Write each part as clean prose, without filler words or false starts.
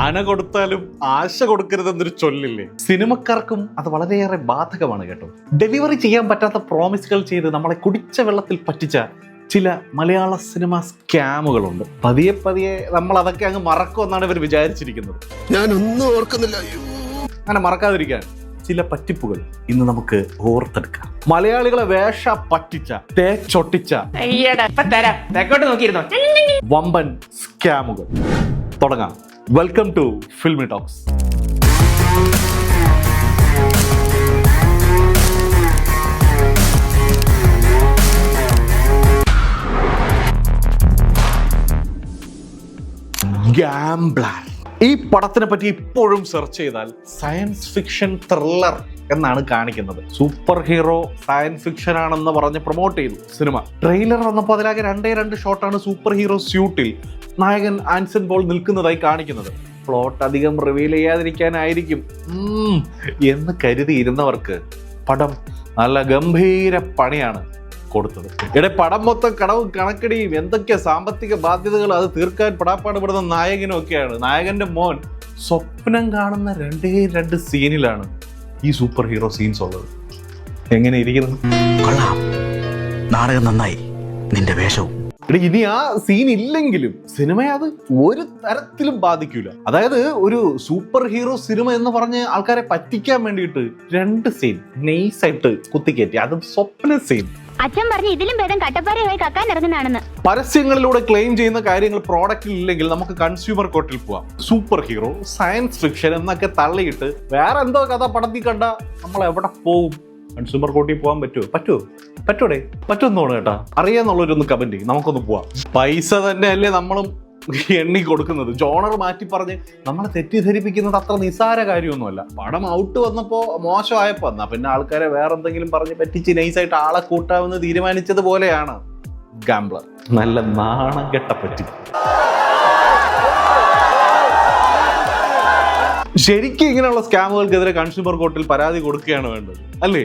ആന കൊടുത്താലും ആശ കൊടുക്കരുതെന്നൊരു ചൊല്ലില്ലേ? സിനിമക്കാർക്കും അത് വളരെയേറെ ബാധകമാണ് കേട്ടോ. ഡെലിവറി ചെയ്യാൻ പറ്റാത്ത പ്രോമിസുകൾ ചെയ്ത് നമ്മളെ കുടിച്ച വെള്ളത്തിൽ പറ്റിച്ച ചില മലയാള സിനിമ സ്കാമുകളുണ്ട്. പതിയെ പതിയെ നമ്മൾ അതൊക്കെ അങ്ങ് മറക്കുമെന്നാണ് ഇവർ വിചാരിച്ചിരിക്കുന്നത്. ഞാനൊന്നും ഓർക്കുന്നില്ല. അങ്ങനെ മറക്കാതിരിക്കാൻ ചില പറ്റിപ്പുകൾ ഇന്ന് നമുക്ക് ഓർത്തെടുക്കാം. മലയാളികളെ വേഷ പറ്റിച്ച, തേച്ചൊട്ടിച്ച വമ്പൻ സ്കാമുകൾ. തുടങ്ങാം. Welcome to Filmy Talks. Gambler. ഈ പടത്തിനെ പറ്റി ഇപ്പോഴും സെർച്ച് ചെയ്താൽ സയൻസ് ഫിക്ഷൻ ത്രില്ലർ എന്നാണ് കാണിക്കുന്നത്. സൂപ്പർ ഹീറോ സയൻസ് ഫിക്ഷൻ ആണെന്ന് പറഞ്ഞ് പ്രൊമോട്ട് ചെയ്തു സിനിമ. ട്രെയിലർ വന്നപ്പോൾ അതിലാകെ രണ്ടേ ഷോട്ടാണ് സൂപ്പർ ഹീറോ സ്യൂട്ടിൽ നായകൻ ആൻസൺ പോൾ നിൽക്കുന്നതായി കാണിക്കുന്നത്. പ്ലോട്ട് അധികം റിവീൽ ചെയ്യാതിരിക്കാനായിരിക്കും എന്ന് കരുതിയിരുന്നവർക്ക് പടം നല്ല ഗംഭീര പണിയാണ് കൊടുത്തത്. ഇവിടെ പടം മൊത്തം കടവും കണക്കടിയും എന്തൊക്കെ സാമ്പത്തിക ബാധ്യതകൾ അത് തീർക്കാൻ പെടാപ്പാടുപെടുന്ന നായകനും ഒക്കെയാണ്. നായകന്റെ മോൻ സ്വപ്നം കാണുന്ന രണ്ട് സീനിലാണ് ഈ സൂപ്പർ ഹീറോ സീൻസ് ഉള്ളത്. എങ്ങനെ ഇരിക്കുന്നു? കൊള്ളാം, നാടകം നന്നായി, നിന്റെ വേഷവും. ഇനി ആ സീൻ ഇല്ലെങ്കിലും സിനിമയെ അത് ഒരു തരത്തിലും ബാധിക്കൂല. അതായത് ഒരു സൂപ്പർ ഹീറോ സിനിമ എന്ന് പറഞ്ഞ് ആൾക്കാരെ പറ്റിക്കാൻ വേണ്ടിയിട്ട് രണ്ട് സീൻ നൈസായിട്ട് കുത്തിക്കയറ്റി, അതും സ്വപ്ന സീൻ. അച്ഛൻ പറഞ്ഞു ഇതിലും ഭേദം കട്ടപ്പാറയായി കക്കാൻ ഇറങ്ങുന്നതാണെന്ന്. പരസ്യങ്ങളിലൂടെ ക്ലെയിം ചെയ്യുന്ന കാര്യങ്ങൾ പ്രോഡക്റ്റിൽ ഇല്ലെങ്കിൽ നമുക്ക് കൺസ്യൂമർ കോർട്ടിൽ പോവാം. സൂപ്പർ ഹീറോ സയൻസ് ഫിക്ഷൻ എന്നൊക്കെ തള്ളിയിട്ട് വേറെ എന്തോ കഥ പടത്തിൽ കണ്ട നമ്മൾ എവിടെ പോവും? കൺസ്യൂമർ കോർട്ടിൽ പോകാൻ പറ്റൂടെ? പറ്റുമെന്നോണ് കേട്ടാ. അറിയാന്നുള്ളവരൊന്ന് കമന്റ് ചെയ്യും, നമുക്കൊന്ന് പോവാം. പൈസ തന്നെ അല്ലേ നമ്മളും എണ്ണി കൊടുക്കുന്നത്. ജോണർ മാറ്റി പറഞ്ഞ് നമ്മളെ തെറ്റിദ്ധരിപ്പിക്കുന്നത് അത്ര നിസ്സാര കാര്യമൊന്നുമല്ല. പടം ഔട്ട് വന്നപ്പോ മോശമായപ്പോ എന്നാ പിന്നെ ആൾക്കാരെ വേറെ എന്തെങ്കിലും പറഞ്ഞ് പറ്റിച്ച് നൈസായിട്ട് ആളെ കൂട്ടാമെന്ന് തീരുമാനിച്ചതുപോലെയാണ് ഗാംബ്ലർ. നല്ല നാണം കെട്ട പറ്റി. ശരിക്കും ഇങ്ങനെയുള്ള സ്കാമുകൾക്കെതിരെ കൺസ്യൂമർ കോർട്ടിൽ പരാതി കൊടുക്കുകയാണ് വേണ്ടത്, അല്ലേ?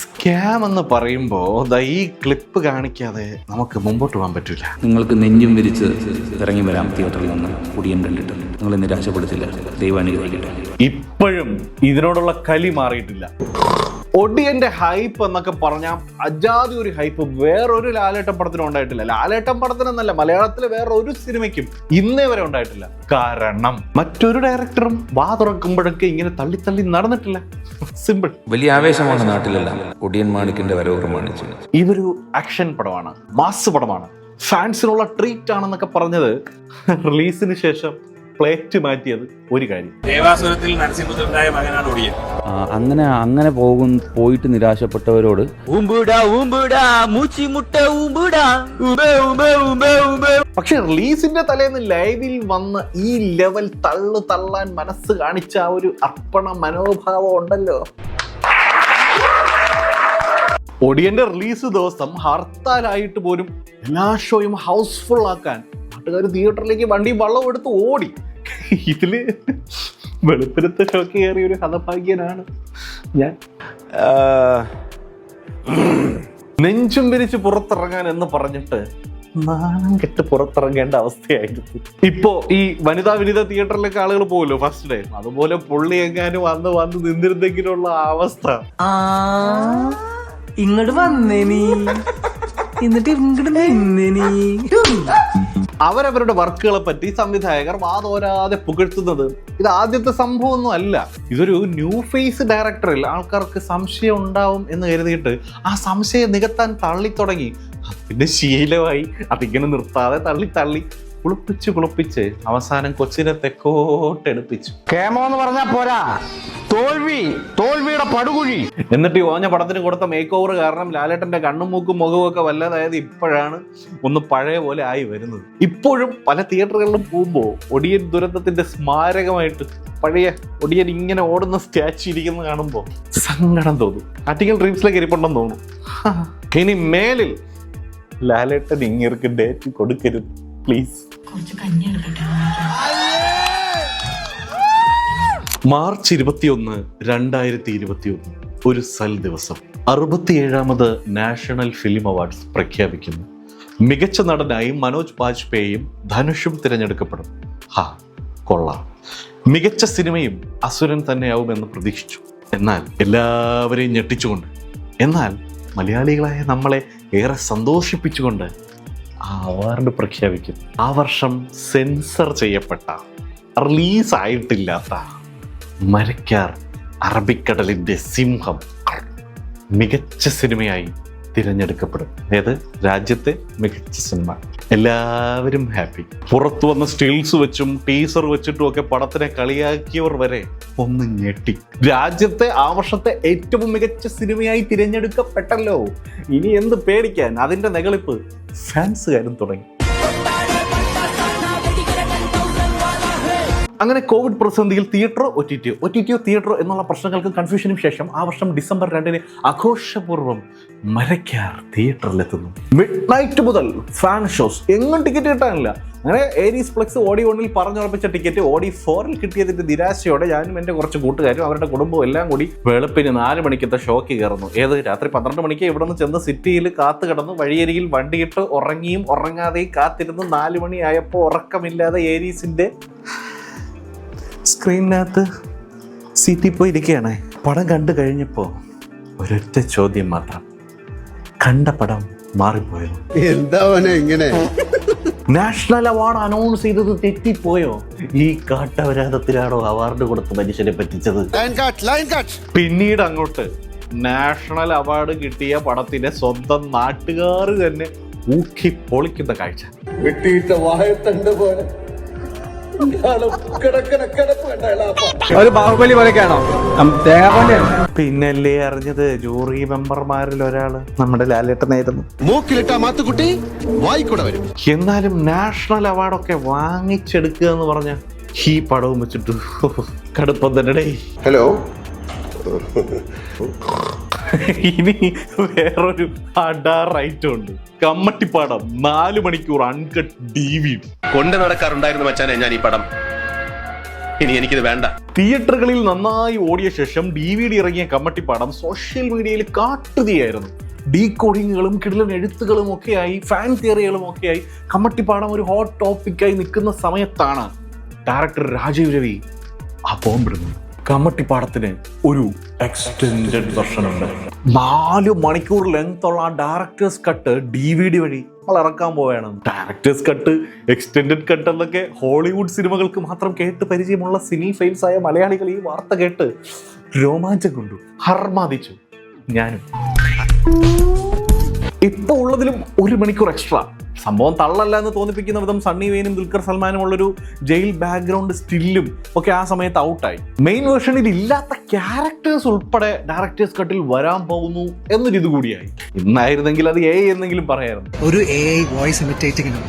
സ്കാം എന്ന് പറയുമ്പോ ഈ ക്ലിപ്പ് കാണിക്കാതെ നമുക്ക് മുമ്പോട്ട് പോകാൻ പറ്റില്ല. നിങ്ങൾക്ക് നെഞ്ചും വിരിച്ച് ഇറങ്ങി വരാം തിയേറ്ററിൽ നിന്ന് ഒടിയൻ കണ്ടിട്ട്. നിങ്ങളെ നിരാശപ്പെടുത്തില്ല, ദൈവം അനുഗ്രഹിക്കട്ടെ. ഇപ്പോഴും ഇതിനോടുള്ള കലി മാറിയിട്ടില്ല. ഒടിയന്റെ ഹൈപ്പ് എന്നൊക്കെ പറഞ്ഞാൽ അജാതി ഒരു ഹൈപ്പ് വേറൊരു ലാലേട്ടൻ പടത്തിനും ഉണ്ടായിട്ടില്ല. ലാലേട്ടൻ പടത്തിനെന്നല്ല, മലയാളത്തിലെ വേറെ ഒരു സിനിമയ്ക്കും ഇന്നേ വരെ ഉണ്ടായിട്ടില്ല. കാരണം മറ്റൊരു ഡയറക്ടറും വാ തുറക്കുമ്പോഴൊക്കെ ഇങ്ങനെ തള്ളി നടന്നിട്ടില്ല. സിമ്പിൾ. വലിയ ആവേശമാണ് നാട്ടിലെല്ലാം ഒടിയൻ മാണിക്കിന്റെ വരവ് പ്രമാണിച്ചു. ഇതൊരു ആക്ഷൻ പടമാണ്, മാസ് പടമാണ്, ഫാൻസിനുള്ള ട്രീറ്റ് ആണെന്നൊക്കെ പറഞ്ഞത് റിലീസിന് ശേഷം പ്ലേറ്റ് മാറ്റിയത് ഒരു കാര്യം. ദേവാസുരത്തിൽ നരസിംഹപുത്രനായ മകനാണ് ഒടിയൻ. അങ്ങനെ പോയിട്ട് നിരാശപ്പെട്ടവരോട് പക്ഷെ റിലീസിന്റെ തലേന്ന് ലൈവിൽ വന്ന് ഈ ലെവൽ തള്ളാൻ മനസ്സ് കാണിച്ച ആ ഒരു അർപ്പണ മനോഭാവം ഉണ്ടല്ലോ. ഒടിയന്റെ റിലീസ് ദിവസം ഹർത്താലായിട്ട് പോലും എല്ലാ ഷോയും ഹൗസ്ഫുൾ ആക്കാൻ നാട്ടുകാർ തിയേറ്ററിലേക്ക് വണ്ടി വള്ളം എടുത്ത് ഓടി. ഇതില് വെളുപ്പിനത്തെ ഷോക്ക് കയറിയ ഒരു ഹതഭാഗ്യനാണ് ഞാൻ. നെഞ്ചും വിരിച്ച് പുറത്തിറങ്ങാൻ എന്ന് പറഞ്ഞിട്ട് നാണം കെട്ട് പുറത്തിറങ്ങേണ്ട അവസ്ഥയായിരുന്നു. ഇപ്പോ ഈ വനിതാ തിയേറ്ററിലേക്ക് ആളുകൾ പോകുമല്ലോ ഫസ്റ്റ് ഡേ, അതുപോലെ പുള്ളി എങ്ങാനും വന്ന് നിന്നിരുന്നെങ്കിലുള്ള അവസ്ഥ. ഇങ്ങോട്ട് വന്നേ നീ, എന്നിട്ട് ഇങ്ങോട്ട് നിന്നേ നീ. അവരവരുടെ വർക്കുകളെ പറ്റി സംവിധായകർ വാതോരാതെ പുകഴ്ത്തുന്നത് ഇത് ആദ്യത്തെ സംഭവമൊന്നും അല്ല. ഇതൊരു ന്യൂ ഫേസ് ഡയറക്ടറിൽ ആൾക്കാർക്ക് സംശയം ഉണ്ടാവും എന്ന് കരുതിയിട്ട് ആ സംശയം നികത്താൻ തള്ളിത്തുടങ്ങി. പിന്നെ ശീലമായി അതിങ്ങനെ നിർത്താതെ തള്ളി കുളിപ്പിച്ച് അവസാനം കൊച്ചിനെ തെക്കോട്ടെടുപ്പിച്ചു. കേമോ എന്ന് പറഞ്ഞാ പോരാ, തോൽവിയുടെ പടുകുഴി. എന്നിട്ട് ഈ ഓഞ്ഞ പടത്തിന് കൊടുത്ത മേക്ക് ഓവർ കാരണം ലാലേട്ടന്റെ കണ്ണും മൂക്കും മുഖവും ഒക്കെ വല്ലതായത് ഇപ്പോഴാണ് ഒന്ന് പഴയ പോലെ ആയി വരുന്നത്. ഇപ്പോഴും പല തിയേറ്ററുകളിലും പോകുമ്പോൾ ഒടിയൻ ദുരന്തത്തിന്റെ സ്മാരകമായിട്ട് പഴയ ഒടിയൻ ഇങ്ങനെ ഓടുന്ന സ്റ്റാച്ചു ഇരിക്കുന്നത് കാണുമ്പോൾ സങ്കടം തോന്നും. ആർട്ടിക്കൽ ഡ്രീംസിലേക്ക് ഇരിപ്പുണ്ടെന്ന് തോന്നും. ഇനി മേലിൽ ലാലേട്ടൻ ഇങ്ങേർക്ക് ഡേറ്റ് കൊടുക്കരുത് പ്ലീസ്. മാർച്ച് 21, 2021 ഒരു സൽ ദിവസം 67ാമത് നാഷണൽ ഫിലിം അവാർഡ്സ് പ്രഖ്യാപിക്കുന്നു. മികച്ച നടനായി മനോജ് ബാജ്പേയിയും ധനുഷും തിരഞ്ഞെടുക്കപ്പെടും. കൊള്ളാം. മികച്ച സിനിമയും അസുരൻ തന്നെയാവുമെന്ന് പ്രതീക്ഷിച്ചു. എന്നാൽ എല്ലാവരെയും ഞെട്ടിച്ചുകൊണ്ട്, എന്നാൽ മലയാളികളായ നമ്മളെ ഏറെ സന്തോഷിപ്പിച്ചുകൊണ്ട് ആ അവാർഡ് പ്രഖ്യാപിക്കും. ആ വർഷം സെൻസർ ചെയ്യപ്പെട്ട, റിലീസായിട്ടില്ലാത്ത മരക്കാർ അറബിക്കടലിൻ്റെ സിംഹം മികച്ച സിനിമയായി തിരഞ്ഞെടുക്കപ്പെടും. അതായത് രാജ്യത്തെ മികച്ച സിനിമ. എല്ലാവരും ഹാപ്പി. പുറത്തു വന്ന സ്റ്റിൽസ് വെച്ചും ടീസർ വെച്ചിട്ടും ഒക്കെ പടത്തിനെ കളിയാക്കിയവർ വരെ ഒന്ന് ഞെട്ടി. രാജ്യത്തെ ആ വർഷത്തെ ഏറ്റവും മികച്ച സിനിമയായി തിരഞ്ഞെടുക്കപ്പെട്ടല്ലോ, ഇനി എന്ത് പേടിക്കാൻ? അതിന്റെ നെകളിപ്പ് ഫാൻസുകാരും തുടങ്ങി. അങ്ങനെ കോവിഡ് പ്രതിസന്ധിയിൽ തിയേറ്ററോ ഒ.ടി.ടിയോ തിയേറ്ററോ എന്നുള്ള പ്രശ്നങ്ങൾക്കും കൺഫ്യൂഷനും ശേഷം ആ വർഷം ഡിസംബർ 2 ആഘോഷപൂർവ്വം മരക്കാർ തിയേറ്ററിലെത്തുന്നു. മിഡ് നൈറ്റ് മുതൽ ഫാൻ ഷോസ്, എങ്ങും ടിക്കറ്റ് കിട്ടാനില്ല. അങ്ങനെ ഏരീസ് ഫ്ലെക്സ് ഓഡി 1-ൽ പറഞ്ഞുറപ്പിച്ച ടിക്കറ്റ് ഓഡി 4-ൽ കിട്ടിയതിന്റെ നിരാശയോടെ ഞാനും എൻ്റെ കുറച്ച് കൂട്ടുകാരും അവരുടെ കുടുംബവും എല്ലാം കൂടി വെളുപ്പിന് 4 മണിക്കത്തെ ഷോക്ക് കയറുന്നു. രാത്രി 12 മണിക്ക് ഇവിടെ നിന്ന് ചെന്ന് സിറ്റിയിൽ കാത്തു കിടന്നു, വഴിയരികിൽ വണ്ടിയിട്ട് ഉറങ്ങിയും ഉറങ്ങാതെയും കാത്തിരുന്ന് 4 മണിയായപ്പോൾ ഉറക്കമില്ലാതെ ഏരീസിന്റെ സ്ക്രീനിനകത്ത് സീറ്റിൽ പോയി ഇരിക്കുകയാണ്. പടം കണ്ടു കഴിഞ്ഞപ്പോൾ ഒരൊറ്റ ചോദ്യം മാത്രം, കണ്ട പടം മാറിപ്പോയോ? എന്താ ഇങ്ങനെ? നാഷണൽ അവാർഡ് അനൗൺസ് ചെയ്തത് തെറ്റിപ്പോയോ? ഈ കാട്ടപരാധത്തിലാണോ അവാർഡ് കൊടുത്ത് മനുഷ്യരെ പറ്റിച്ചത്? പിന്നീട് അങ്ങോട്ട് നാഷണൽ അവാർഡ് കിട്ടിയ പടത്തിന്റെ സ്വന്തം നാട്ടുകാർ തന്നെ ഊക്കി പൊളിക്കുന്ന കാഴ്ച. വെട്ടിയിട്ട വാഴത്തണ്ട് പോലെ ഒരു ബാഹുബലി പോലെയൊക്കെയാണോ? പിന്നല്ലേ അറിഞ്ഞത് ജൂറി മെമ്പർമാരിൽ ഒരാള് നമ്മുടെ ലാലേട്ടനായിരുന്നു. മൂക്കിലിട്ട മാത്തുക്കുട്ടി വായിക്കൂടെ വരും. എന്നാലും നാഷണൽ അവാർഡൊക്കെ വാങ്ങിച്ചെടുക്കുക എന്ന് പറഞ്ഞ ഈ പടവും വെച്ചിട്ട് കടുപ്പം തന്നെ. ഹലോ, ഇനി വേറൊരു അഡാറൈറ്റം ഉണ്ട്. കമ്മട്ടിപ്പാടം 4 മണിക്കൂർ അൺകട്ട് DVD കൊണ്ട് നടക്കാറുണ്ടായിരുന്നു മച്ചാനെ ഞാൻ ഈ പടം. ഇനി എനിക്കിത് വേണ്ട. തിയേറ്ററുകളിൽ നന്നായി ഓടിയ ശേഷം DVD ഇറങ്ങിയ കമ്മട്ടിപ്പാടം സോഷ്യൽ മീഡിയയിൽ കാട്ടുതീയായിരുന്നു. ഡീകോഡിങ്ങുകളും കിടിലൻ എഴുത്തുകളും ഒക്കെയായി, ഫാൻ തിയറികളും ഒക്കെയായി കമ്മട്ടിപ്പാടം ഒരു ഹോട്ട് ടോപ്പിക്കായി നിൽക്കുന്ന സമയത്താണ് ഡയറക്ടർ രാജീവ് രവി ആ ബോംബിടുന്നത്. കമ്മട്ടിപ്പാടത്തിന് ഒരു എക്സ്റ്റെൻഡഡ് വെർഷൻ ഉണ്ട്. 4 മണിക്കൂർ ലെങ്ത് ഉള്ള ആ ഡയറക്ടേഴ്സ് കട്ട് DVD വഴി നമ്മൾ ഇറക്കാൻ പോവുകയാണ്. ഡയറക്ടേഴ്സ് കട്ട്, എക്സ്റ്റെൻഡഡ് കട്ട് എന്നൊക്കെ ഹോളിവുഡ് സിനിമകൾക്ക് മാത്രം കേട്ട് പരിചയമുള്ള സിനി ഫെയിൽസ് ആയ മലയാളികൾ ഈ വാർത്ത കേട്ട് രോമാഞ്ചം കൊണ്ടു, ഹർമാദിച്ചു. ഞാനും ഇപ്പൊ ഉള്ളതിലും 1 മണിക്കൂർ എക്സ്ട്രാ. സംഭവം തള്ളല്ല എന്ന് തോന്നിപ്പിക്കുന്ന വിധം സണ്ണി വെയിനും ദുൽഖർ സൽമാനും ഉള്ളൊരു ജയിൽ ബാക്ക്ഗ്രൗണ്ട് സ്റ്റില്ലും ഒക്കെ ആ സമയത്ത് ഔട്ടായി. മെയിൻ വേർഷനിൽ ഇല്ലാത്ത ക്യാരക്ടേഴ്സ് ഉൾപ്പെടെ ഡയറക്ടേഴ്സ് കട്ടിൽ വരാൻ പോകുന്നു എന്നൊരു ഇത് കൂടിയായി. ഇന്നായിരുന്നെങ്കിൽ അത് AI എന്നെങ്കിലും പറയായിരുന്നു. ഒരു AI വോയിസ് ഇമിറ്റേറ്റിങ്ങിനും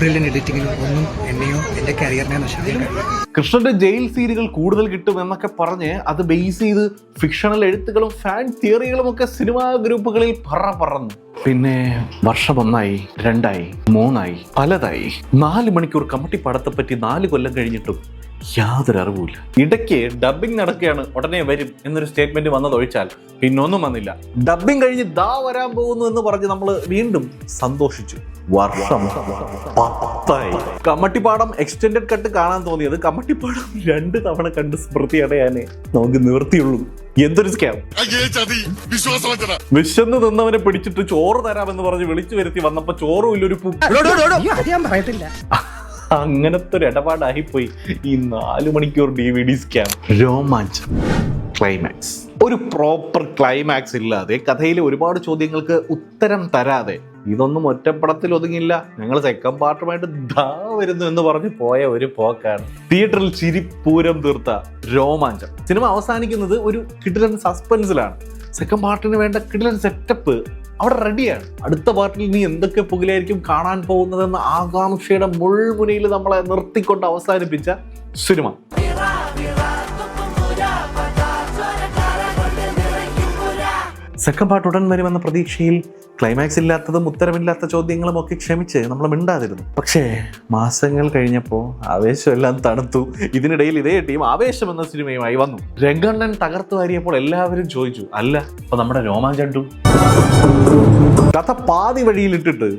ബ്രില്യൻ എഡിറ്റിങ്ങിനും ഒന്നും എന്നെയോ എൻ്റെ കരിയറിനെ നശിപ്പിക്കാൻ. കൃഷ്ണന്റെ ജയിൽ സീനുകൾ കൂടുതൽ കിട്ടും എന്നൊക്കെ പറഞ്ഞ് അത് ബേസ് ചെയ്ത് ഫിക്ഷണൽ എഴുത്തുകളും ഫാൻ തിയറികളും ഒക്കെ സിനിമാ ഗ്രൂപ്പുകളിൽ പറന്നു. പിന്നെ വർഷം 1 2 3 പലതായി. 4 മണിക്കൂർ കമ്മട്ടിപ്പാടത്തെ പറ്റി 4 കൊല്ലം കഴിഞ്ഞിട്ടും യാതൊരു അറിവുമില്ല. ഇടയ്ക്ക് ഡബ്ബിംഗ് നടക്കുകയാണ്, ഉടനെ വരും എന്നൊരു സ്റ്റേറ്റ്മെന്റ് വന്നതൊഴിച്ചാൽ പിന്നൊന്നും വന്നില്ല. ഡബ്ബിംഗ് കഴിഞ്ഞ് വരാൻ പോകുന്നു എന്ന് പറഞ്ഞ് നമ്മൾ വീണ്ടും സന്തോഷിച്ചു. വർഷം 10 കമ്മട്ടിപ്പാടം എക്സ്റ്റെൻഡഡ് കട്ട് കാണാൻ തോന്നിയത് കമ്മട്ടിപ്പാടം 2 തവണ കണ്ട് സ്മൃതി അടയാനേ നമുക്ക് നിവൃത്തിയുള്ളൂ. എന്തൊരു സ്കാം! വിശന്ന് നിന്നവനെ പിടിച്ചിട്ട് ചോറ് തരാമെന്ന് പറഞ്ഞ് വിളിച്ചു വരുത്തി വന്നപ്പോ ചോറും ഇല്ലൊരു പറയത്തില്ല. അങ്ങനത്തെ ഒരു ഇടപാടായിപ്പോയി ഈ 4 മണിക്കൂർ DVD സ്കാം. രോമാഞ്ചം. ക്ലൈമാക്സ്. ഒരു പ്രോപ്പർ ക്ലൈമാക്സ് ഇല്ലാതെ, കഥയിലെ ഒരുപാട് ചോദ്യങ്ങൾക്ക് ഉത്തരം തരാതെ ഇതൊന്നും ഒറ്റപ്പടത്തിൽ ഒതുങ്ങില്ല, ഞങ്ങൾ സെക്കൻഡ് പാർട്ടുമായിട്ട് വരുന്നു എന്ന് പറഞ്ഞ് പോയ ഒരു പോക്കാണ്. തിയേറ്ററിൽ ചിരിപ്പൂരം തീർത്ത രോമാഞ്ചം. സിനിമ അവസാനിക്കുന്നത് ഒരു കിടിലൻ സസ്പെൻസിലാണ്. സെക്കൻഡ് പാർട്ടിന് വേണ്ട കിടിലൻ സെറ്റപ്പ് അവിടെ റെഡിയാണ്. അടുത്ത പാർട്ടിൽ നീ എന്തൊക്കെ പുകലായിരിക്കും കാണാൻ പോകുന്നതെന്ന ആകാംക്ഷയുടെ മുൾമുനയിൽ നമ്മളെ നിർത്തിക്കൊണ്ട് അവസാനിപ്പിച്ച സിനിമ. സെക്കൻഡ് പാർട്ട് ഉടൻ വരുമെന്ന പ്രതീക്ഷയിൽ ക്ലൈമാക്സ് ഇല്ലാത്തതും ഉത്തരമില്ലാത്ത ചോദ്യങ്ങളും ഒക്കെ ക്ഷമിച്ച് നമ്മൾ മിണ്ടാതിരുന്നു. പക്ഷേ മാസങ്ങൾ കഴിഞ്ഞപ്പോൾ ആവേശമെല്ലാം തണുത്തു. ഇതിനിടയിൽ ഇതേ ടീം ആവേശം എന്ന സിനിമയുമായി വന്നു. രംഗണ്ണൻ തകർത്തു വാരിയപ്പോൾ എല്ലാവരും ചോദിച്ചു, അല്ല അപ്പൊ നമ്മുടെ രോമാഞ്ചം കഥ പാതി വഴിയിലിട്ടിട്ട്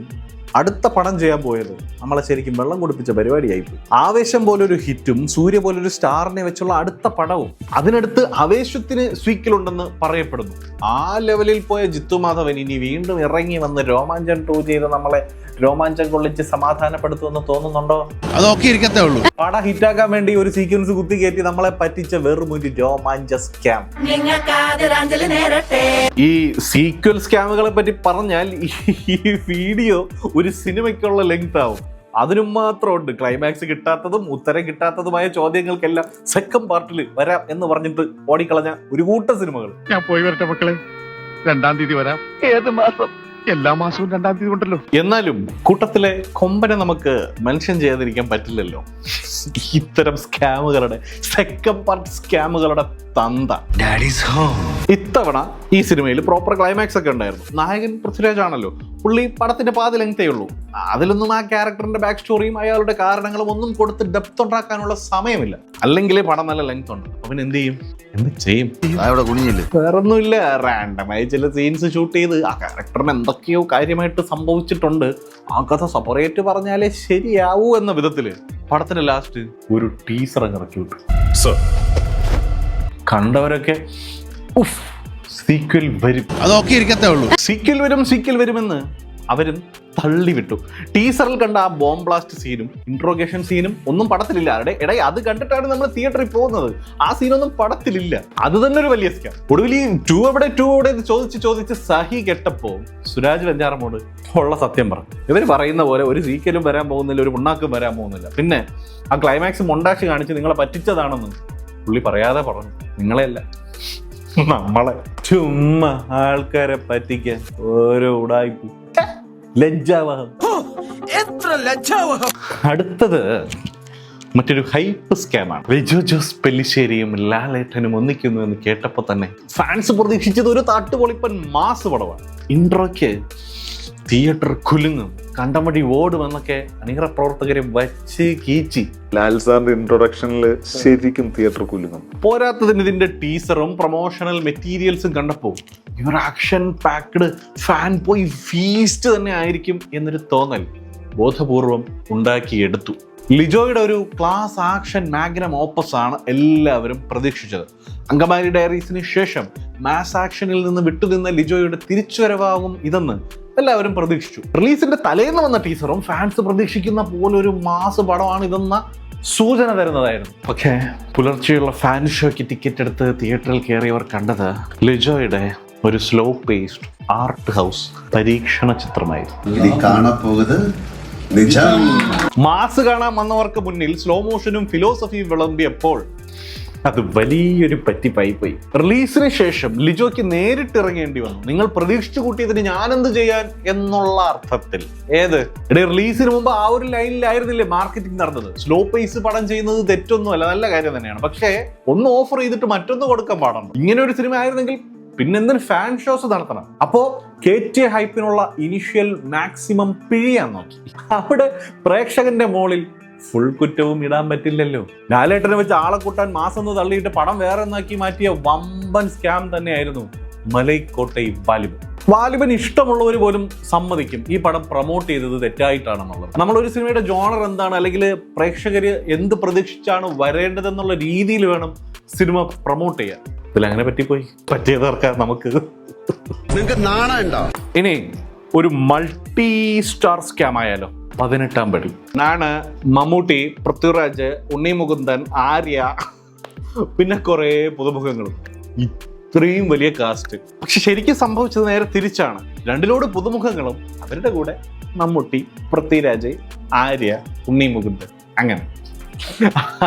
അടുത്ത പടം ചെയ്യാൻ പോയത് നമ്മളെ ശരിക്കും വെള്ളം കുടിപ്പിച്ച പരിപാടിയായിപ്പോയി. ആവേശം പോലൊരു ഹിറ്റും സൂര്യ പോലൊരു സ്റ്റാറിനെ വെച്ചുള്ള അടുത്ത പടവും അതിനടുത്ത് ആവേശത്തിന് സ്വീക്കിലുണ്ടെന്ന് പറയപ്പെടുന്നു. ആ ലെവലിൽ പോയ ജിത്തു മാധവൻ ഇനി വീണ്ടും ഇറങ്ങി വന്ന് രോമാഞ്ചം 2 ചെയ്ത് നമ്മളെ രോമാഞ്ചം കൊള്ളിച്ച് സമാധാനപ്പെടുത്തുമെന്ന് തോന്നുന്നുണ്ടോ? അതൊക്കെ ഇരിക്കത്തേ ഉള്ളൂ. പടം ഹിറ്റാക്കാൻ വേണ്ടി ഒരു സീക്വൻസ് കുത്തി കയറ്റി നമ്മളെ പറ്റിച്ച വെറും ഒരു രോമാഞ്ച സ്കാം. ഈ സീക്വൽ സ്കാമുകളെ പറ്റി പറഞ്ഞാൽ ഈ വീഡിയോ ഒരു സിനിമയ്ക്കുള്ള ലെങ്ത് ആവും. അതിനും മാത്രമുണ്ട് ക്ലൈമാക്സ് കിട്ടാത്തതും ഉത്തരം കിട്ടാത്തതുമായ ചോദ്യങ്ങൾക്കെല്ലാം സെക്കൻഡ് പാർട്ടിൽ വരാം എന്ന് പറഞ്ഞിട്ട് ഓടിക്കളഞ്ഞ ഒരു കൂട്ടം സിനിമകൾ. ഞാൻ പോയി വരട്ടെ മക്കളെ, 2-ാം തീയതി വരാം. ഏത് മാസം? എല്ലാ മാസവും 2-ാം തീയതി ഉണ്ടല്ലോ. എന്നാലും കൂട്ടത്തിലെ കൊമ്പനെ നമുക്ക് മെൻഷൻ ചെയ്യാതിരിക്കാൻ പറ്റില്ലല്ലോ. ഇത്തരം സ്കാമുകളുടെ സെക്കൻഡ് പാർട്ട് സ്കാമുകളുടെ തന്ത. ഇത്തവണ ഈ സിനിമയിൽ പ്രോപ്പർ ക്ലൈമാക്സ് ഒക്കെ ഉണ്ടായിരുന്നു. നായകൻ പൃഥ്വിരാജ് ആണല്ലോ. പുള്ളി പടത്തിന്റെ പാതി ലെങ്തേ ഉള്ളൂ. അതിലൊന്നും ആ ക്യാരക്ടറിന്റെ ബാക്ക് സ്റ്റോറിയും അയാളുടെ കാരണങ്ങളും ഒന്നും കൊടുത്ത് ഡെപ്ത് ഉണ്ടാക്കാനുള്ള സമയമില്ല. അല്ലെങ്കിലേ പടം നല്ല ലെങ്ത് ഉണ്ട്. അവൻ എന്ത് ചെയ്യും? വേറൊന്നുമില്ല, റാൻഡമായി ചില സീൻസ് ഷൂട്ട് ചെയ്ത് ആ ക്യാരക്ടറിന് എന്തൊക്കെയോ കാര്യമായിട്ട് സംഭവിച്ചിട്ടുണ്ട്. ആ കഥ സെപ്പറേറ്റ് പറഞ്ഞാലേ ശരിയാവൂ എന്ന വിധത്തില് പടത്തിന് ലാസ്റ്റ് ഒരു ടീസർ അങ്ങ് ഇറക്കി വിട്ടു. കണ്ടവരൊക്കെ സീക്വൽ വരും, അതൊക്കെ ഇരിക്കത്തേ ഉള്ളൂ. സീക്വൽ വരുമെന്ന് അവരും തള്ളിവിട്ടു. ടീസറിൽ കണ്ട ആ ബോംബ് ബ്ലാസ്റ്റ് സീനും ഇൻട്രോഗേഷൻ സീനും ഒന്നും പടത്തിലില്ല. അവിടെ അത് കണ്ടിട്ടാണ് നമ്മൾ തിയേറ്ററിൽ പോകുന്നത്. ആ സീനൊന്നും പടത്തിലില്ല. അത് തന്നെ ഒരു വലിയ സ്കാം. ഒടുവിൽ ഈ 2 എവിടെ ചോദിച്ച് സഹി കെട്ടപ്പോ സുരാജ് വെഞ്ഞാറമൂട് ഉള്ള സത്യം പറഞ്ഞു. ഇവർ പറയുന്ന പോലെ ഒരു സീക്വലും വരാൻ പോകുന്നില്ല, ഒരു മുണ്ണാക്കും വരാൻ പോകുന്നില്ല. പിന്നെ ആ ക്ലൈമാക്സ് മൊണ്ടാക്കി കാണിച്ച് നിങ്ങളെ പറ്റിച്ചതാണെന്ന് പുള്ളി പറയാതെ പറഞ്ഞു. നിങ്ങളെയല്ല, നമ്മളെ ചുമ്മാ ആൾക്കാരെ പറ്റിക്കാൻ ഓരോ ഉടായ്പ. ലജ്ജാവഹം. അടുത്തത് മറ്റൊരു ഹൈപ്പ് സ്കാമാണ്. ലിജോ ജോസ് പെല്ലിശ്ശേരിയും ലാലേട്ടനും ഒന്നിക്കുന്നു എന്ന് കേട്ടപ്പോൾ തന്നെ ഫാൻസ് പ്രതീക്ഷിച്ചത് ഒരു താട്ടുപൊളിപ്പൻ മാസ് പടമാണ്. ഇൻട്രോയ്ക്ക് തിയേറ്റർ കുലുങ്ങും, കണ്ടമടി ഓടുമെന്നൊക്കെ അണിയറ പ്രവർത്തകരെ വച്ച് കീച്ചി. ലാൽ സാറിന്റെ ഇൻട്രൊഡക്ഷനിൽ ശരിക്കും തിയേറ്റർ കുലുങ്ങും. പോരാത്തതിന് ഇതിന്റെ ടീസറും പ്രൊമോഷണൽ മെറ്റീരിയൽസും കണ്ടപ്പോൾ ഇവർ action packed fan boy feast തന്നെ ആയിരിക്കും എന്നൊരു തോന്നൽ ബോധപൂർവം ഉണ്ടാക്കിയെടുത്തു. ലിജോയുടെ ഒരു ക്ലാസ് ആക്ഷൻ മാഗ്നം ഓപ്പസ് ആണ് എല്ലാവരും പ്രതീക്ഷിച്ചത്. അങ്കമാലി ഡയറീസിന് ശേഷം മാസ് ആക്ഷനിൽ നിന്ന് വിട്ടുനിന്ന ലിജോയുടെ തിരിച്ചുവരവാകും ഇതെന്ന് എല്ലാവരും പ്രതീക്ഷിച്ചു. റിലീസിന്റെ തലേന്ന് വന്ന ടീസറും ഫാൻസ് പ്രതീക്ഷിക്കുന്ന പോലൊരു മാസ് പടമാണ് ഇതെന്ന സൂചന തരുന്നതായിരുന്നു. പക്ഷേ പുലർച്ചെയുള്ള ഫാൻ ഷോയ്ക്ക് ടിക്കറ്റ് എടുത്ത് തിയേറ്ററിൽ കയറിയവർ കണ്ടത് ലിജോയുടെ ഒരു സ്ലോ പേസ്ഡ് ആർട്ട് ഹൗസ് പരീക്ഷണ ചിത്രമായിരുന്നു. മാസ് കാണാൻ വന്നവർക്ക് മുന്നിൽ സ്ലോ മോഷനും ഫിലോസഫിയും വിളമ്പിയപ്പോൾ അത് വലിയൊരു പറ്റിപ്പായി പോയി. റിലീസിന് ശേഷം ലിജോയ്ക്ക് നേരിട്ട് ഇറങ്ങേണ്ടി വന്നു. നിങ്ങൾ പ്രതീക്ഷിച്ചു കൂട്ടിയതിന് ഞാനെന്ത് ചെയ്യാൻ എന്നുള്ള അർത്ഥത്തിൽ. റിലീസിന് മുമ്പ് ആ ഒരു ലൈനിലായിരുന്നില്ലേ മാർക്കറ്റിംഗ് നടന്നത്. സ്ലോ പേസ് പടം ചെയ്യുന്നത് തെറ്റൊന്നുമല്ല, നല്ല കാര്യം തന്നെയാണ്. പക്ഷേ ഒന്ന് ഓഫർ ചെയ്തിട്ട് മറ്റൊന്ന് കൊടുക്കാൻ പാടുണ്ട്. ഇങ്ങനെ ഒരു സിനിമ ആയിരുന്നെങ്കിൽ പിന്നെന്തിന് ഫാൻ ഷോസ് നടത്തണം? അപ്പോ KTA ഹൈപ്പിനുള്ള ഇനിഷ്യൽ മാക്സിമം പിഴിയാൻ നോക്കി. അവിടെ പ്രേക്ഷകന്റെ മോളിൽ ഫുൾ കുറ്റവും ഇടാൻ പറ്റില്ലല്ലോ. ലാലേട്ടനെ വെച്ച് ആളെ കൂട്ടാൻ മാസം തള്ളിയിട്ട് പടം വേറെ ഒന്നാക്കി മാറ്റിയ വമ്പൻ സ്കാം തന്നെയായിരുന്നു മലൈക്കോട്ടൈ വാലിബൻ. വാലിബൻ ഇഷ്ടമുള്ളവർ പോലും സമ്മതിക്കും ഈ പടം പ്രൊമോട്ട് ചെയ്തത് തെറ്റായിട്ടാണെന്നുള്ളത്. നമ്മളൊരു സിനിമയുടെ ജോണർ എന്താണ്, അല്ലെങ്കിൽ പ്രേക്ഷകര് എന്ത് പ്രതീക്ഷിച്ചാണ് വരേണ്ടതെന്നുള്ള രീതിയിൽ വേണം സിനിമ പ്രൊമോട്ട് ചെയ്യാൻ. ഇതിലങ്ങനെ പറ്റിപ്പോയി. പറ്റിയതർക്കാം നമുക്ക്. ഇനി ഒരു മൾട്ടി സ്റ്റാർ സ്കാം ആയാലോ. 18-ാം പടി ആണ് മമ്മൂട്ടി, പൃഥ്വിരാജ്, ഉണ്ണി മുകുന്ദൻ, ആര്യ, പിന്നെ കുറെ പുതുമുഖങ്ങളും. ഇത്രയും വലിയ കാസ്റ്റ്. പക്ഷെ ശരിക്കും സംഭവിച്ചത് നേരെ തിരിച്ചാണ്. 2 ലോഡ് പുതുമുഖങ്ങളും അവരുടെ കൂടെ മമ്മൂട്ടി, പൃഥ്വിരാജ്, ആര്യ, ഉണ്ണി മുകുന്ദൻ. അങ്ങനെ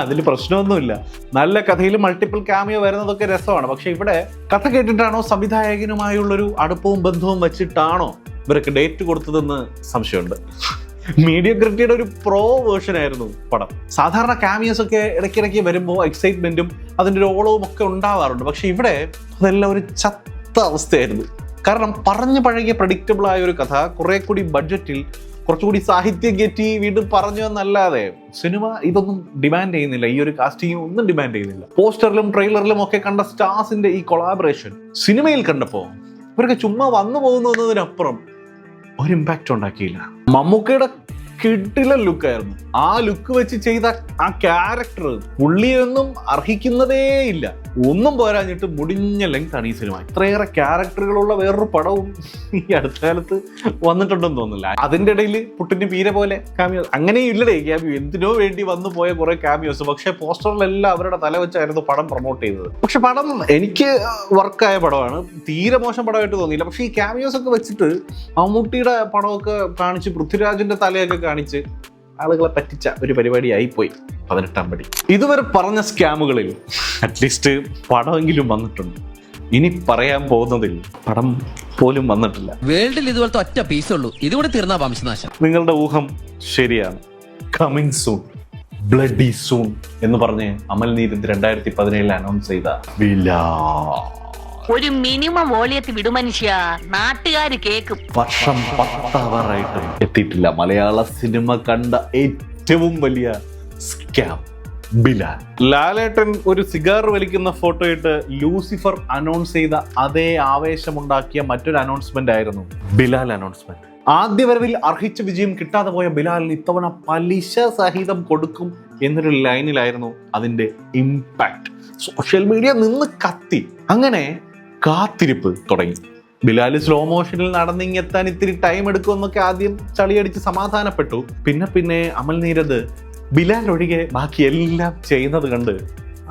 അതിൽ പ്രശ്നമൊന്നുമില്ല. നല്ല കഥയിൽ മൾട്ടിപ്പിൾ ക്യാമിയോ വരുന്നതൊക്കെ രസമാണ്. പക്ഷെ ഇവിടെ കഥ കേട്ടിട്ടാണോ സംവിധായകനുമായുള്ളൊരു അടുപ്പവും ബന്ധവും വെച്ചിട്ടാണോ ഇവരൊക്കെ ഡേറ്റ് കൊടുത്തതെന്ന് സംശയമുണ്ട്. മീഡിയോക്രിറ്റിയുടെ ഒരു പ്രോ വേർഷൻ ആയിരുന്നു പടം. സാധാരണ ക്യാമിയോസ് ഒക്കെ ഇടയ്ക്കിടയ്ക്ക് വരുമ്പോൾ എക്സൈറ്റ്മെന്റും അതിൻ്റെ ഒരു ഓളവും ഒക്കെ ഉണ്ടാവാറുണ്ട്. പക്ഷെ ഇവിടെ അതെല്ലാം ഒരു ചത്ത അവസ്ഥയായിരുന്നു. കാരണം പറഞ്ഞു പഴകിയ പ്രഡിക്റ്റബിൾ ആയ ഒരു കഥ കുറെ കൂടി ബഡ്ജറ്റിൽ കുറച്ചുകൂടി സാഹിത്യം കയറ്റി വീണ്ടും പറഞ്ഞു എന്നല്ലാതെ സിനിമ ഇതൊന്നും ഡിമാൻഡ് ചെയ്യുന്നില്ല. ഈ ഒരു കാസ്റ്റിംഗ് ഒന്നും ഡിമാൻഡ് ചെയ്യുന്നില്ല. പോസ്റ്ററിലും ട്രെയിലറിലും ഒക്കെ കണ്ട സ്റ്റാർസിന്റെ ഈ കൊളാബറേഷൻ സിനിമയിൽ കണ്ടപ്പോൾ ഇവരൊക്കെ ചുമ്മാ വന്നു പോകുന്നു എന്നതിനപ്പുറം ഒരു ഇമ്പാക്റ്റ് ഉണ്ടാക്കിയില്ല. മമ്മൂക്കയുടെ കിടില ലുക്കായിരുന്നു. ആ ലുക്ക് വെച്ച് ചെയ്ത ആ ക്യാരക്ടർ പുള്ളിയൊന്നും അർഹിക്കുന്നതേ ഇല്ല. ഒന്നും പോരാഞ്ഞിട്ട് മുടിഞ്ഞ ലെങ്ത് ആണ് ഈ സിനിമ. ഇത്രയേറെ ക്യാരക്ടറുകളുള്ള വേറൊരു പടവും ഈ അടുത്ത കാലത്ത് വന്നിട്ടുണ്ടെന്ന് തോന്നുന്നില്ല. അതിന്റെ ഇടയിൽ പുട്ടിന് പീര പോലെ ക്യാമിയോ അങ്ങനെയും ഇല്ലടേ ക്യാമിയോ. എന്തിനോ വേണ്ടി വന്നു പോയ കുറെ ക്യാമിയോസ്. പക്ഷെ പോസ്റ്ററിലെല്ലാം അവരുടെ തല വെച്ചായിരുന്നു പടം പ്രൊമോട്ട് ചെയ്തത്. പക്ഷെ പടം എനിക്ക് വർക്കായ പടമാണ്. തീരെ മോശം പടമായിട്ട് തോന്നിയില്ല. പക്ഷെ ഈ ക്യാമിയോസ് ഒക്കെ വെച്ചിട്ട് മമ്മൂട്ടിയുടെ പടമൊക്കെ കാണിച്ച് പൃഥ്വിരാജിന്റെ തലയൊക്കെ കാണിച്ച് ആളുകളെ പറ്റിച്ച ഒരു പരിപാടിയായിപ്പോയി 18-ാം പടി. ഇതുവരെ പറഞ്ഞ സ്കാമുകളിൽ അറ്റ്ലീസ്റ്റ് പടമെങ്കിലും വന്നിട്ടുണ്ട്. ഇനി പറയാൻ പോകുന്നതിൽ പടം പോലും വന്നിട്ടില്ല. വേൾഡിൽ ഇതുപോലത്തെ ഒറ്റ പീസേ ഉള്ളൂ. ഇതുകൂടെ തീർന്ന വംശനാശം. നിങ്ങളുടെ ഊഹം ശരിയാണ്. കമ്മിങ് സൂൺ, ബ്ലഡി സൂൺ എന്ന് പറഞ്ഞ് അമൽ നീരദ് 2017 അനൗൺസ് ചെയ്ത ബിലാൽ ഒരു മിനിമം വോളിയത്തിൽ വിടുമനുഷ്യ, നാട്ടുകാര് കേക്കും. വർഷം 10 എത്തിയിട്ടില്ല. മലയാള സിനിമ കണ്ട ഏറ്റവും വലിയ സ്കാം ബിലാൽ. ലാലേട്ടൻ ഒരു സിഗാർ വലിക്കുന്ന ഫോട്ടോ ഇട്ട് ലൂസിഫർ അനൗൺസ് ചെയ്ത അതേ ആവേശമുണ്ടാക്കിയ മറ്റൊരു അനൗൺസ്മെന്റ് ആയിരുന്നു ബിലാൽ അനൗൺസ്മെന്റ്. ആദ്യ വരവിൽ അർഹിച്ച വിജയം കിട്ടാതെ പോയ ബിലാലിന് ഇത്തവണ പലിശ സഹിതം കൊടുക്കും എന്നൊരു ലൈനിലായിരുന്നു അതിന്റെ ഇമ്പാക്ട്. സോഷ്യൽ മീഡിയ നിന്ന് കത്തി. അങ്ങനെ കാത്തിരിപ്പ് തുടങ്ങി. ബിലാൽ സ്ലോ മോഷനിൽ നടന്നിങ്ങെത്താൻ ഇത്തിരി ടൈം എടുക്കുമെന്നൊക്കെ ആദ്യം ചളിയടിച്ച് സമാധാനപ്പെട്ടു. പിന്നെ അമൽ നീരദ് ബിലാൽ ഒഴികെ ബാക്കി എല്ലാം ചെയ്യുന്നത് കണ്ട്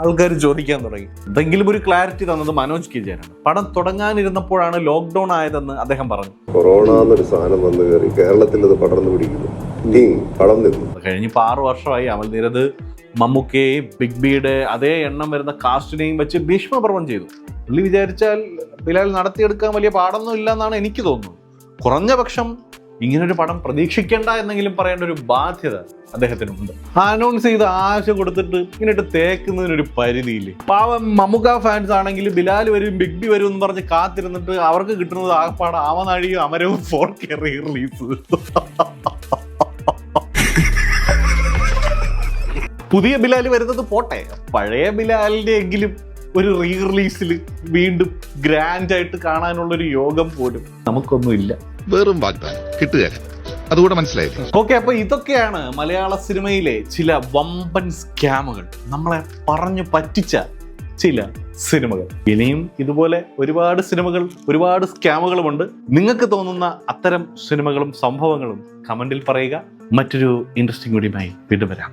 ആൾക്കാർ ചോദിക്കാൻ തുടങ്ങി. എന്തെങ്കിലും ഒരു ക്ലാരിറ്റി തന്നത് മനോജ് കെ ജയനാണ്. പടം തുടങ്ങാനിരുന്നപ്പോഴാണ് ലോക്ക്ഡൌൺ ആയതെന്ന് അദ്ദേഹം പറഞ്ഞു. കൊറോണ എന്നൊരു സാധനം വന്നു കയറി കേരളത്തിൽ അത് പടർന്നു പിടിക്കുന്നു. ഇനി പടം നിന്നു. കഴിഞ്ഞിപ്പോ 6 വർഷമായി അമൽ നീരദ് മമ്മൂക്കയെ ബിഗ് ബിയുടെ അതേ എണ്ണം വരുന്ന കാസ്റ്റിനെയും വെച്ച് ഭീഷ്മപർവം ചെയ്തു. പുള്ളി വിചാരിച്ചാൽ ബിലാൽ നടത്തിയെടുക്കാൻ വലിയ പാടൊന്നും ഇല്ല എന്നാണ് എനിക്ക് തോന്നുന്നത്. കുറഞ്ഞ പക്ഷം ഇങ്ങനൊരു പടം പ്രതീക്ഷിക്കേണ്ട എന്നെങ്കിലും പറയേണ്ട ഒരു ബാധ്യത അദ്ദേഹത്തിനുണ്ട്. അനൗൺസ് ചെയ്ത് ആശ കൊടുത്തിട്ട് ഇങ്ങനെയിട്ട് തേക്കുന്നതിനൊരു പരിധിയില്ലേ. പാവം മമ്മൂക്ക ഫാൻസ് ആണെങ്കിൽ ബിലാൽ വരും, ബിഗ് ബി വരും എന്ന് പറഞ്ഞ് കാത്തിരുന്നിട്ട് അവർക്ക് കിട്ടുന്നത് ആകപ്പാട് ആവനാഴിയും അമരവും 4K റിലീസ്. പുതിയ ബിലാൽ വരുന്നത് പോട്ടെ, പഴയ ബിലാലിന്റെ എങ്കിലും ഒരു റിലീസിൽ വീണ്ടും ഗ്രാൻഡ് ആയിട്ട് കാണാനുള്ളൊരു യോഗം പോലും നമുക്കൊന്നുമില്ല. വെറും വാഗ്ദാനം കിട്ടുകയല്ല. അതുകൂടെ മനസ്സിലായില്ലേ? ഓക്കെ, അപ്പൊ ഇതൊക്കെയാണ് മലയാള സിനിമയിലെ ചില വമ്പൻ സ്കാമുകൾ, നമ്മളെ പറഞ്ഞു പറ്റിച്ച ചില സിനിമകൾ. ഇനിയും ഇതുപോലെ ഒരുപാട് സിനിമകൾ, ഒരുപാട് സ്കാമുകളുമുണ്ട്. നിങ്ങൾക്ക് തോന്നുന്ന അത്തരം സിനിമകളും സംഭവങ്ങളും കമന്റിൽ പറയുക. മറ്റൊരു ഇൻട്രസ്റ്റിംഗ് വീഡിയോയുമായി വീണ്ടും വരാം.